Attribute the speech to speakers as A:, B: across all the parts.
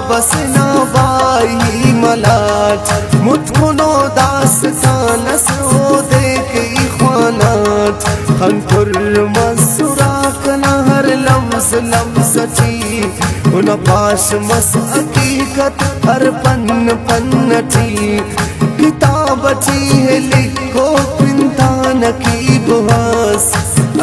A: بس نابائی ملات متکنو داستان اسو دیکھ ایخوانات خنکر مسراک نہر لمز لمزتی ان پاش مس حقیقت ہر پن پنٹی کتاب چی ہے لکھو پنتان کی بحث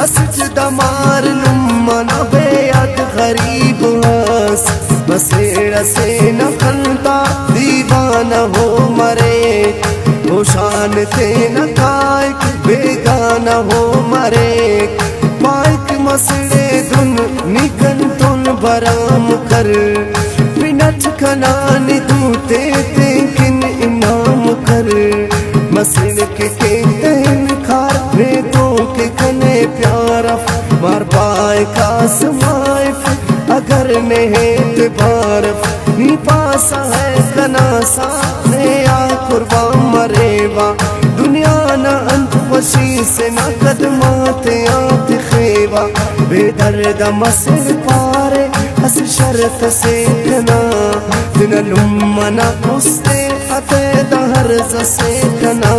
A: اسجد مار لمن بیعت غریب ہس بسیڑ سے نکلتا دیوانہ ہو مرے ہوشان تے نکائک بیگانہ ہو مرے پائک مسڑے دن نکن تن برام کر پنٹ کنانی دوتے تینکن انام کر مسڑ کے تین کھار ریتوں کے کنے پیارف مار پائے کاس مائف اگر نہیت بارف نی پاسا ہے کناسا نیا قربان مریوا دنیا نہ انت وشی سے نہ قدمات آت خیوا بے درد مسر پارے اس شرط سے کنا دن لمنا استے اتے دہرز سے کنا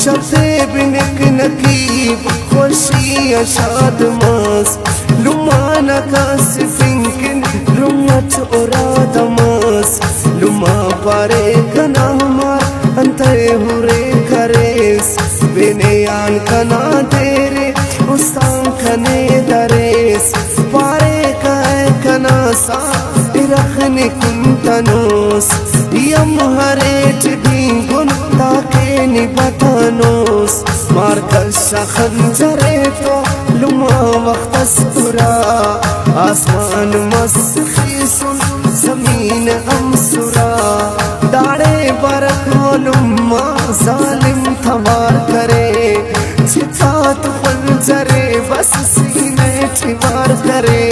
A: شرطے بنک نکیب خوشی اشاد ماس لمانا کاس فنکن رمت اراد ماس لما پارے کنا مار انتے ہورے کریس بینیان کنا دیرے استان کنے دریس پارے کائے کنا سا ارخنی کنتنوس یم ہریٹ بینگن تاکے نبتانوس مارکش خنجرے تو لما وقت اسپرا آسمان مسخیسن زمین امسرا داڑے برکو لما ظالم تھوار کرے چھتات خنجرے بس سینے چھوار کرے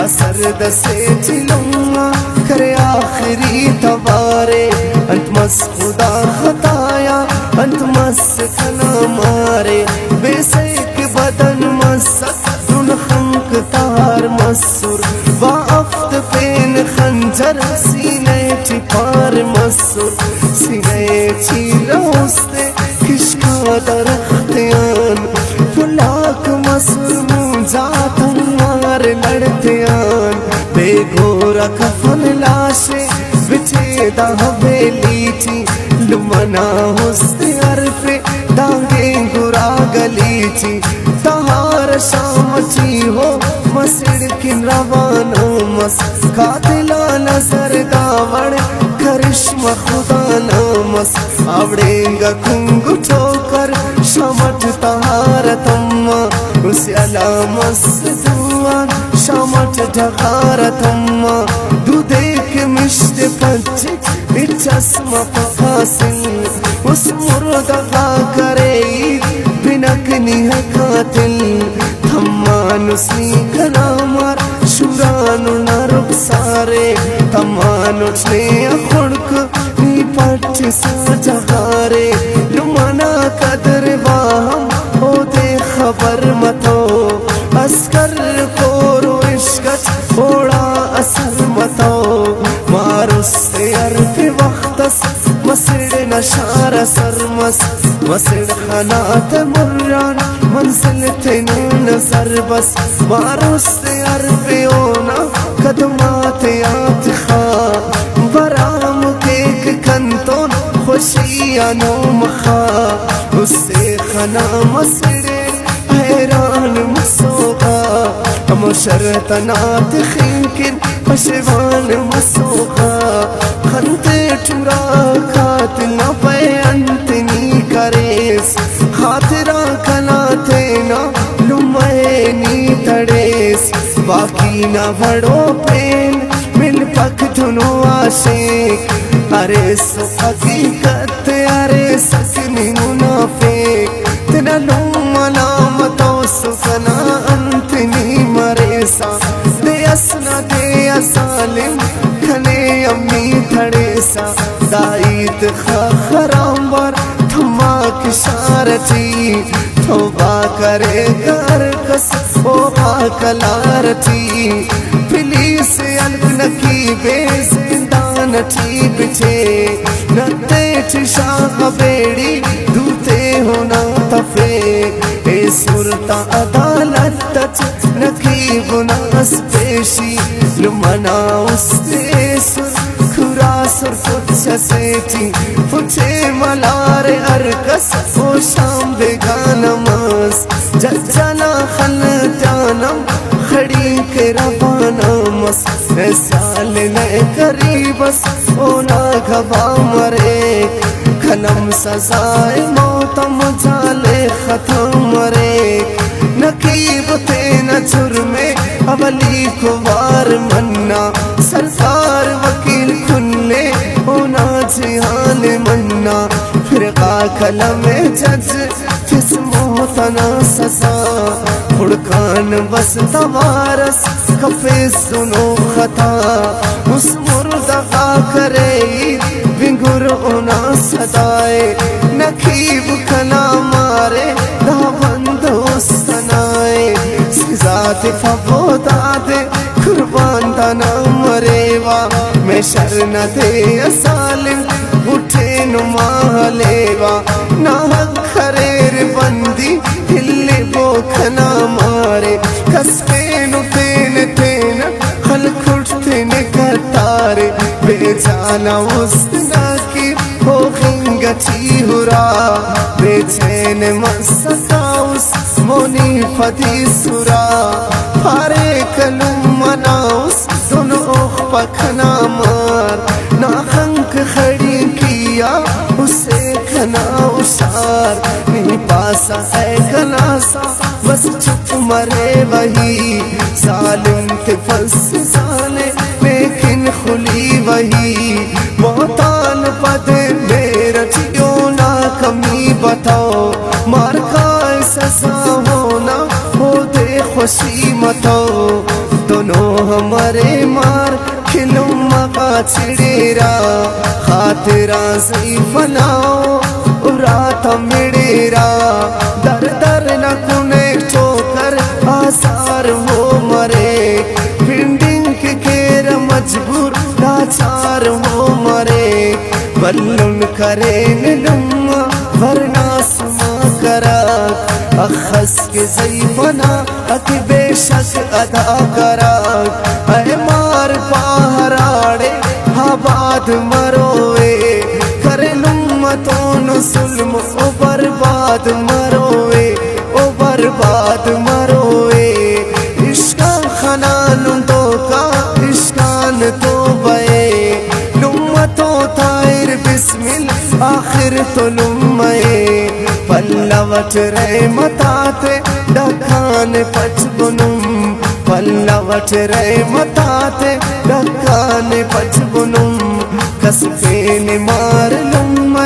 A: سرد سے چلوں کرے آخری توارے انت مس خدا خطایا انت مس کنا مارے بے سیک بدن مسک دن خنک تار مسر با افت پین خنجر سینے ٹپار مسر سینے چیر ہوستے کشکا درختیان پلاک مسر موجاتن مار لڑتیان بے گورا کفن لاشے بچے دا حویلی تھی لمنا ہوستے عرف دانگے گرا گلی تھی تہار شام چی ہو مسڑ کن روانہ مس قاتلان زرداوڑ کرشم خدا نامس آوڑینگا کنگو ٹھوکر شامٹ تہارتما اسی علامس دوان شامٹ ڈھغارتما دو دیکھ مشت پچک اچسم پفاسل اس مردغا کرے بنکنی ہے قاتل تھمان اسنی کنامار شورانو نہ رخسارے تمان اچھنے اخڑک نی پٹ سا جغارے لمنا قدر واہم ہو دے خبر متو اسکر کورو عشقت بوڑا اثر متو مارو سے عرف وقتس مسڑ نشار سرمس مسڑ خنات مران منزل تینو نظر بس مارو سے عرف اونا قدمات آت خواہ برام کیک کنتون خوشیانو مخواہ اس سے خنا مسڑے حیران مسوقا مشرطنات خینکن پشوان مسوقا خنتے ٹورا قاتل نہ پے انتنی کریس خاطرہ کلاتے نہ لمینی تڑیس باقی نہ بڑو پین مل پک دھنو عاشق ارے سو حقیقت ارے سکنی منافق تنا لوم علامتو سکنا انتنی مریسا دے اسنا دے ظالم کھنے امی تھڑے سا دائیت خرام بار تھماک شارتی توبہ کرے کر کس ہوگا کلارتی پلیس الگ نکی بیز نٹی بچے نتیٹ شاہ بیڑی دوتے ہونا تفے اے سلطا عدالت تچ نقیب ناس پیشی لمنا اس دے سر کھرا سر پچھا سیٹی پچھے ملار ارکس او شام بیگانمس ججنا خلطانم کھڑی کے روانا مس سال نئے قریبس اونا گھبا مرے کھنم سزائے موتم جالے ختم مرے نقیب تین جرمے اولی کوار منا سرکار وکیل کھلے اونا جہان منا فرقہ کلم جج کس موتنا سزا خڑکان بس توارس کفے سنو خطا اس مردقا کرے بنگر اونا صدائے نقیب کنا مارے داوند سنائے سزا فو دادے قربان دانا مریوا میں شرن دے سالم اٹھے نمالیوا ناہک خریر بندی ہلے بوکھنا مارے کسپینو تین تین خلق اٹھتے نکتارے بے جانا اسنا کی ہو خنگچی ہرا بے چین مسکا اس مونی فدی سرا پارے کلم مناؤس دونوں پکھنا مار ناخنک کھڑی کیا اسے کھنا اشار نہیں پاسا ہے کھناسا بس چپ مرے وہی ظالم کے فس سالے لیکن خلی وہی موتان پد میرا چیوں نا کمی بتاؤ مار کا سزا ہونا ہو دے خوشی متو دونوں ہمارے مار کھلوں مقا چھڑیرا خاطرہ ضعیف ناؤ اراتا مڑیرا در در نہ کنے چوکر آثار ہو مرے پنڈنگ کے کیر مجبور لاچار ہو مرے بلن کرے نلم ورنہ سما کرا اخس کے ضعیفنا اک بے شک ادا کرا اے مار پہراڑے آباد مروے کرے لمتون ظلم او برباد مروے او برباد مروے عشقان خنان دو کا عشقان تو بے لمتو تائر بسم اللہ آخر تو لمے پلوٹ رے متاتے ڈکان پچ بنم پلوٹ رے متاتے ڈکان پچ بنم کسپین مار لم